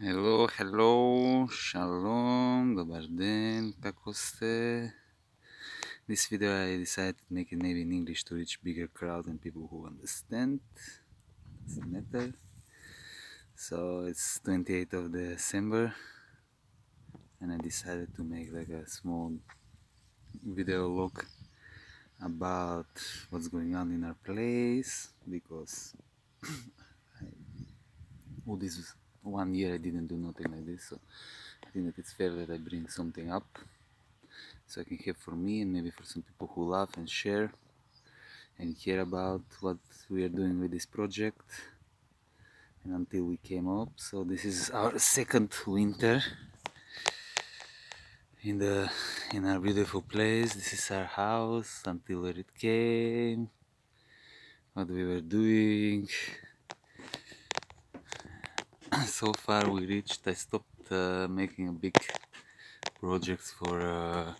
Hello, shalom, dobar den, kako ste? This video I decided to make it maybe in English to reach bigger crowd and people who understand. Doesn't matter. So it's 28th of December and I decided to make like a small video log about what's going on in our place, because all this 1 year I didn't do nothing like this, so I think that it's fair that I bring something up so I can have for me and maybe for some people who love and share and care about what we are doing with this project and until we came up. So this is our second winter in our beautiful place. This is our house until where it came, what we were doing. So far we reached, I stopped making a big projects for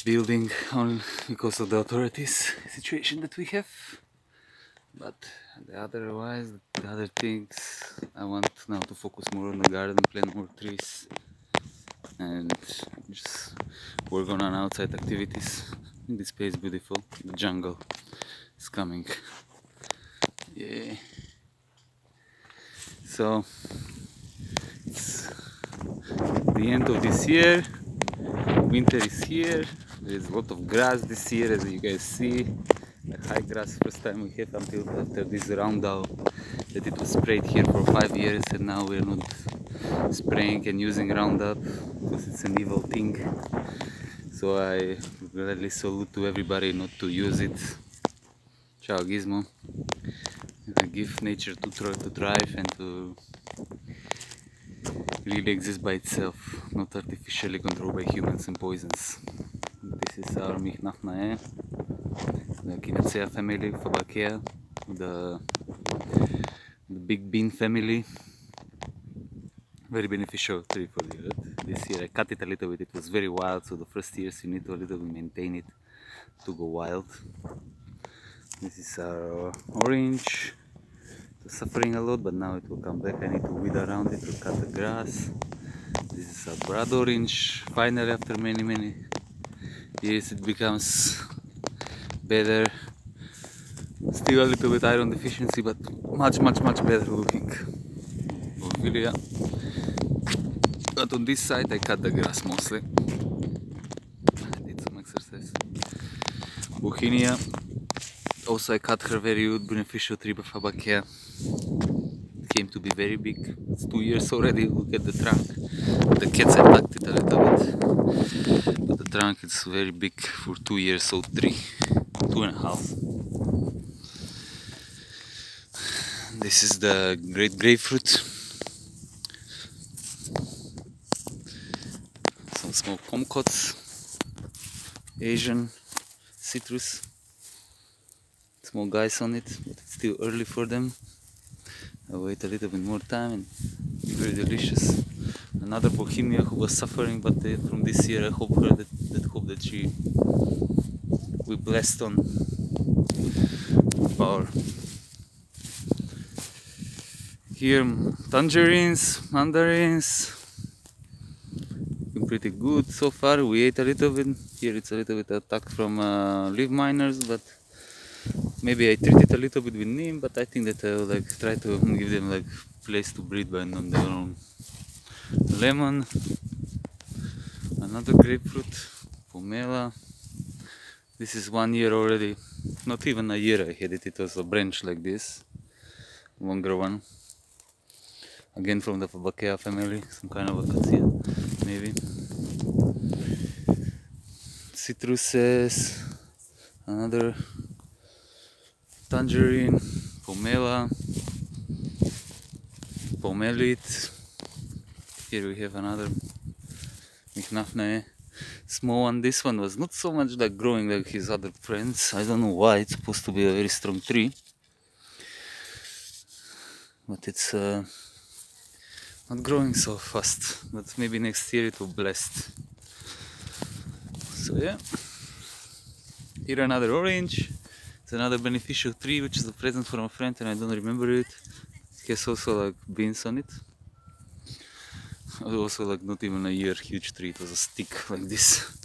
building on because of the authorities situation that we have, but the other things I want now to focus more on the garden, plant more trees and just work on outside activities. I think this place is beautiful. The jungle is coming. Yeah. So it's the end of this year. Winter is here. There's a lot of grass this year, as you guys see. The high grass first time we have until after this Roundup that it was sprayed here for 5 years, and now we're not spraying and using Roundup because it's an evil thing. So I gladly salute to everybody not to use it. Ciao Gizmo. I give nature to thrive and to really exist by itself, not artificially controlled by humans and poisons. This is our Michnafnae, the Quinacea family, Fabaceae, the big bean family. Very beneficial tree for the earth. This year I cut it a little bit, it was very wild, so the first years you need to a little bit maintain it to go wild. This is our orange. It was suffering a lot, but now it will come back. I need to weed around it to cut the grass. This is our blood orange. Finally, after many years, it becomes better. Still a little bit iron deficiency, but much better looking. Bougainvillea. But on this side I cut the grass mostly. I did some exercise. Bougainvillea. Also I cut her very good beneficial tree by Fabaceae. It came to be very big. It's 2 years already. Look at the trunk. The cats attacked it a little bit, but the trunk is very big for 2 years old tree. 2.5. This is the great grapefruit. Some small kumquats. Asian citrus. Small guys on it, but it's still early for them. I'll wait a little bit more time and be very delicious. Another Bohemia who was suffering, but from this year I hope that she will be blessed on power. Here tangerines, mandarins, been pretty good so far. We ate a little bit. Here it's a little bit attack from leaf miners, but maybe I treat it a little bit with neem, but I think that I will like try to give them like place to breathe by on their own. Lemon, another grapefruit, pomelo. This is 1 year already, not even a year I had it. It was a branch like this, longer one. Again from the Fabaceae family, some kind of acacia, maybe. Citruses, another tangerine, pomelo, pomelit. Here we have another Michnafnae, small one. This one was not so much like growing like his other friends. I don't know why. It's supposed to be a very strong tree, but it's not growing so fast. But maybe next year it will blast. So yeah, here another orange. It's another beneficial tree, which is a present from a friend and I don't remember it. It has also like beans on it. Also like not even a year huge tree, it was a stick like this.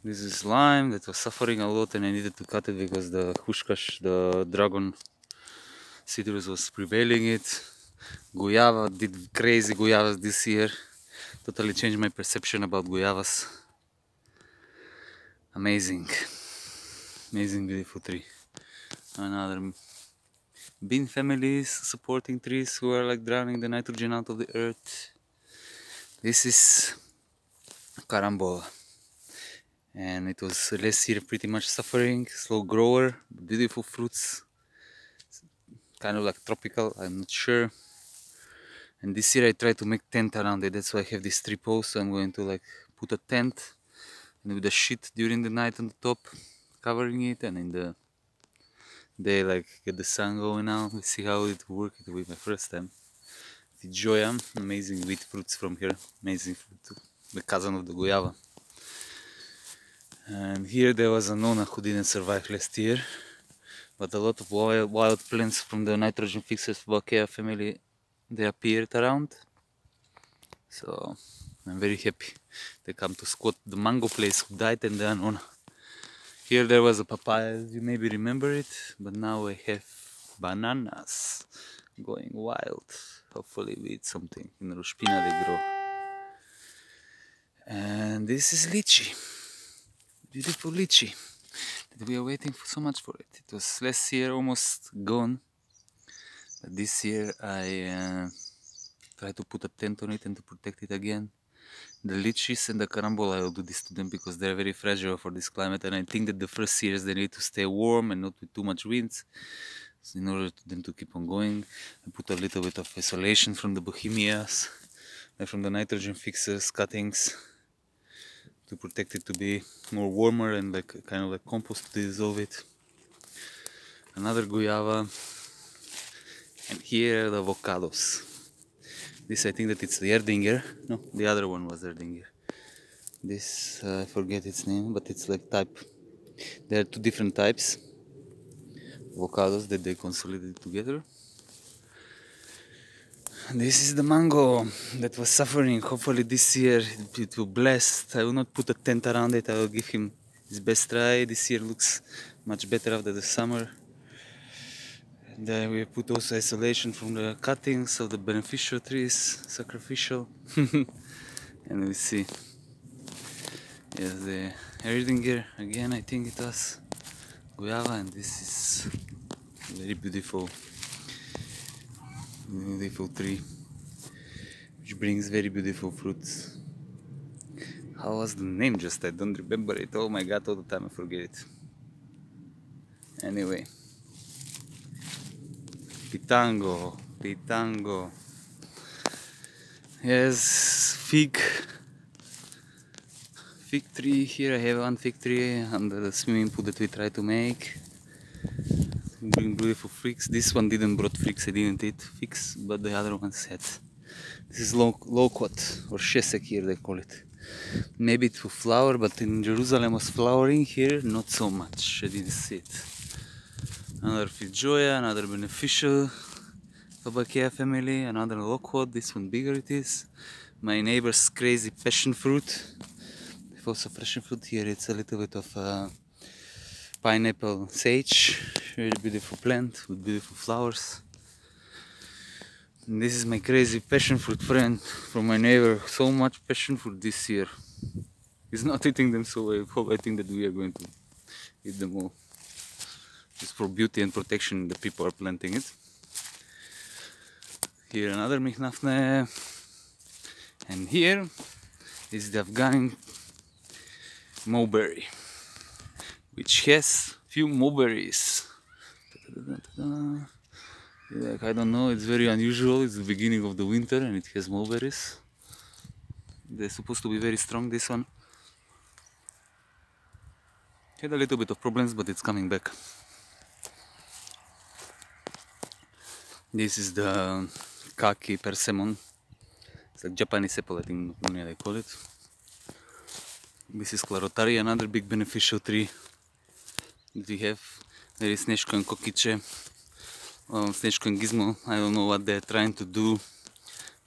This is lime that was suffering a lot and I needed to cut it because the Hushkash, the dragon citrus, was prevailing it. Guayava did crazy guayavas this year. Totally changed my perception about guayavas. Amazing. Amazing beautiful tree. Another bean families supporting trees who are like drowning the nitrogen out of the earth. This is carambola. And it was last year pretty much suffering, slow grower, beautiful fruits, kind of like tropical, I'm not sure. And this year I tried to make tent around it, that's why I have these 3 posts. So I'm going to like put a tent and with a sheet during the night on the top, covering it, and in the day like get the sun going out. We see how it worked. It will be my first time. The Joya, amazing wheat fruits from here, amazing fruit, the cousin of the guayava. And here there was a Nona who didn't survive last year, but a lot of wild plants from the nitrogen fixers Fabaceae family, they appeared around. So I'm very happy they come to squat the mango place who died and the Nona. Here there was a papaya, you maybe remember it, but now I have bananas going wild. Hopefully we eat something. In Rushpina they grow. And this is lychee. Beautiful lychee that we are waiting for so much for it. It was last year almost gone, but this year I try to put a tent on it and to protect it again. The lychees and the carambola, I will do this to them because they're very fragile for this climate, and I think that the first years they need to stay warm and not with too much winds. So in order for them to keep on going, I put a little bit of isolation from the bohemias and from the nitrogen fixers cuttings, to protect it to be more warmer and like kind of like compost to dissolve it. Another guayava, and here are the avocados. This I think that it's the Erdinger. No, the other one was Erdinger. This I forget its name, but it's like type. There are 2 different types avocados that they consolidate together. This is the mango that was suffering. Hopefully this year it will blast. I will not put a tent around it. I will give him his best try. This year looks much better after the summer. And we put also isolation from the cuttings of the beneficial trees, sacrificial. And we see, yes, the Erdinger again. I think it was guava, and this is very beautiful tree which brings very beautiful fruits. How was the name? Just I don't remember it. Oh my god, all the time I forget it. Anyway, pitango. Yes, fig tree. Here I have one fig tree under the swimming pool that we try to make. Bring beautiful figs. This one didn't brought figs, I didn't eat figs, but the other ones had. This is loquat or shesek here they call it. Maybe it will flower, but in Jerusalem was flowering. Here not so much, I didn't see it. Another Fijoya, another beneficial Fabaceae family, another loquat. This one bigger it is. My neighbor's crazy passion fruit. If also passion fruit here, it's a little bit of pineapple sage. Very beautiful plant with beautiful flowers. And this is my crazy passion fruit friend from my neighbor. So much passion fruit this year. He's not eating them, so I think that we are going to eat them all. Just for beauty and protection, the people are planting it. Here another Michnafne. And here is the Afghan mulberry, which has few mulberries. Like, I don't know, it's very unusual. It's the beginning of the winter and it has mulberries. They're supposed to be very strong, this one. Had a little bit of problems, but it's coming back. This is the Kaki persimmon. It's like Japanese apple, I think they call it. This is Clarotari, another big beneficial tree that we have. There is Neshko and Kokiche. Snečko and Gizmo, I don't know what they're trying to do.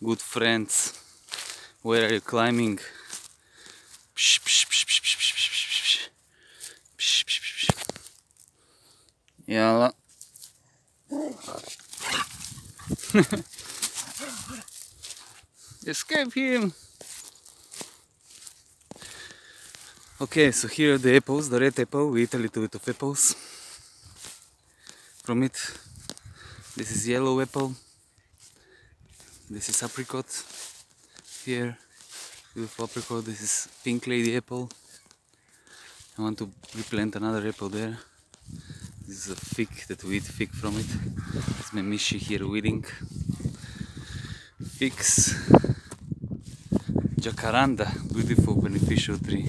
Good friends, where are you climbing? Yalla. Escape him! Okay, so here are the apples, the red apple. We eat a little bit of apples from it. This is yellow apple. This is apricot. Here, beautiful apricot. This is pink lady apple. I want to replant another apple there. This is a fig that we eat fig from it. It's my Mishi here weeding figs. Jacaranda, beautiful beneficial tree.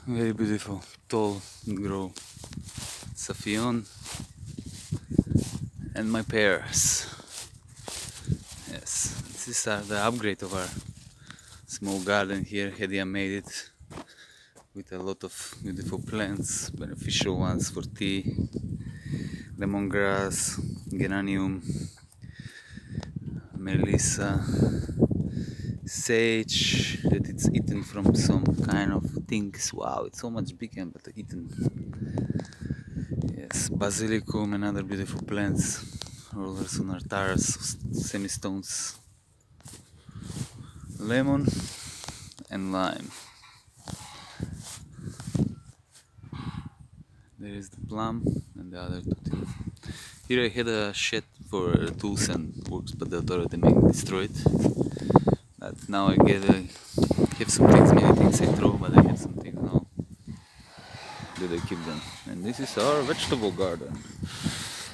Very beautiful, tall and grow. Safion and my pears. Yes, these are the upgrade of our small garden here. Hedia made it with a lot of beautiful plants, beneficial ones for tea, lemongrass, geranium, melissa, sage that it's eaten from some kind of things. Wow, it's so much bigger but eaten. Yes, basilicum and other beautiful plants, rollers on artaras, semi-stones, lemon and lime. There is the plum and the other two things. Here I had a shed for tools and works, but that already been destroyed. But now I have some things, many things I throw, but I have some things now that I keep them. And this is our vegetable garden.